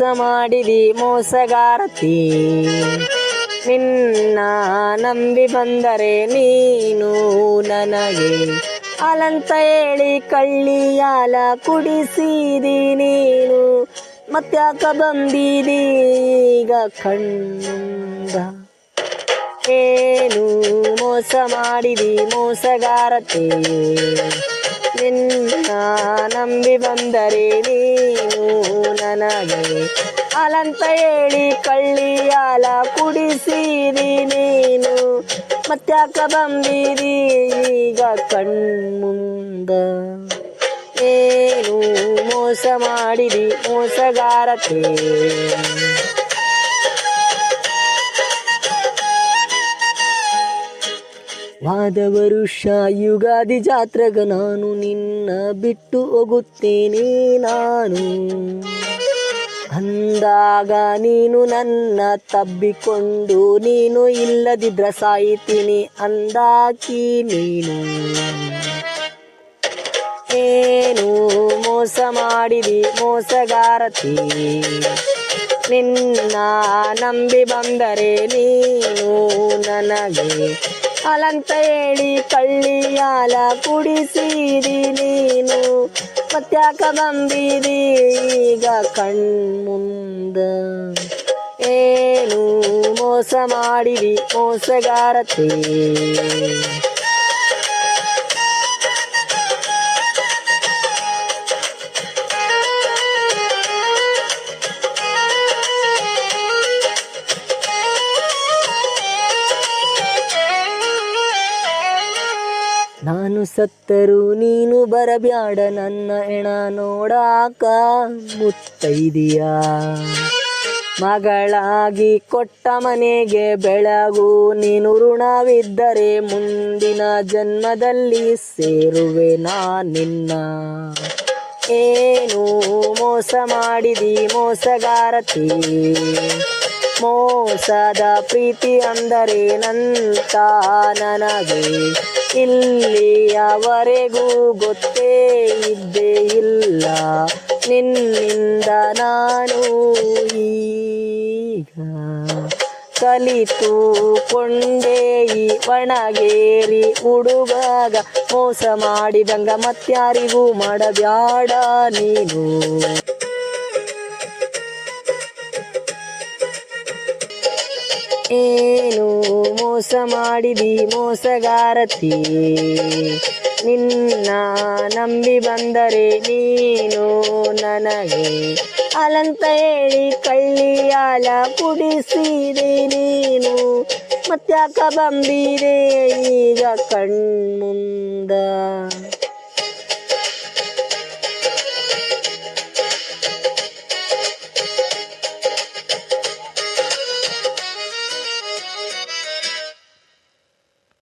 ಮಾಡಿದಿ ಮೋಸಗಾರತಿ. ನಿನ್ನ ನಂಬಿ ಬಂದರೆ ನೀನು ನನಗೆ ಅಲಂತ ಹೇಳಿ ಕಳ್ಳಿಯಾಲ ಕುಡಿಸಿದಿ ನೀನು. ಮತ್ತ್ಯಾಕ ಬಂದಿದೀಗ ಕಣ್ಮುಂದ. ಏನು ಮೋಸ ಮಾಡಿದಿ ಮೋಸಗಾರತೆ. ನಿನ್ನ ನಂಬಿ ಬಂದರೆ ನೀನು ನನಗೆ ಅಲಂತ ಹೇಳಿ ಕಳ್ಳಿಯಾಲ ಕುಡಿಸಿದಿ ನೀನು. ಮತ್ತ್ಯಾಕ ಬಂದಿದಿ ಈಗ ಕಣ್ಮುಂದ. ಏನು ಮೋಸ ಮಾಡಿದಿ ಮೋಸಗಾರತೆ. ವಾದ ವರುಷ ಯುಗಾದಿ ಜಾತ್ರೆಗ ನಾನು ನಿನ್ನ ಬಿಟ್ಟು ಹೋಗುತ್ತೇನೆ ನಾನು ಅಂದಾಗ ನೀನು ನನ್ನ ತಬ್ಬಿಕೊಂಡು ನೀನು ಇಲ್ಲದಿದ್ರ ಸಾಯ್ತೀನಿ ಅಂದಾಕಿ ನೀನು. ಏನು ಮೋಸ ಮಾಡಿದಿ ಮೋಸಗಾರತಿ. ನಿನ್ನ ನಂಬಿ ಬಂದರೆ ನೀನು ನನಗೆ ಅಲಂತ ಹೇಳಿ ಕಳ್ಳಿಯಾಲ ಕುಡಿಸಿದಿ ನೀನು. ಮತ್ತ್ಯಾಕ ಬಂದಿದಿ ಈಗ ಕಣ್ಮುಂದ. ಏನು ಮೋಸ ಮಾಡಿದಿ ಮೋಸಗಾರತೆ. ನಾನು ಸತ್ತರು ನೀನು ಬರಬ್ಯಾಡ ನನ್ನ ಹೆಣ ನೋಡಾಕ ಮುತ್ತೈದಿಯ. ಮಗಳಾಗಿ ಕೊಟ್ಟ ಮನೆಗೆ ಬೆಳಗು ನೀನು. ಋಣವಿದ್ದರೆ ಮುಂದಿನ ಜನ್ಮದಲ್ಲಿ ಸೇರುವೆ ನಿನ್ನ. ಏನು ಮೋಸ ಮಾಡಿದಿ ಮೋಸಗಾರತಿ. ಮೋಸದ ಪ್ರೀತಿ ಅಂದರೇನಂತ ನನಗೆ ಇಲ್ಲಿಯವರೆಗೂ ಗೊತ್ತೇ ಇದ್ದೇ ಇಲ್ಲ. ನಿನ್ನಿಂದ ನಾನು ಈಗ ಕಲಿತುಕೊಂಡೇ ಈ ಒಣಗೇರಿ ಹುಡುಗಾಗ. ಮೋಸ ಮಾಡಿದಂಗ ಮತ್ಯಾರಿಗೂ ಮಾಡಬ್ಯಾಡ ನೀನು. ಏನು ಮೋಸ ಮಾಡಿದಿ ಮೋಸಗಾರತಿ. ನಿನ್ನ ನಂಬಿ ಬಂದರೆ ನೀನು ನನಗೆ ಅಲಂತ ಹೇಳಿ ಕಳ್ಳಿಯಾಲ ಕುಡಿಸಿದೆ ನೀನು. ಮತ್ತ್ಯಾಕ ಬಂದಿದೆ ಈಗ ಕಣ್ಮುಂದ.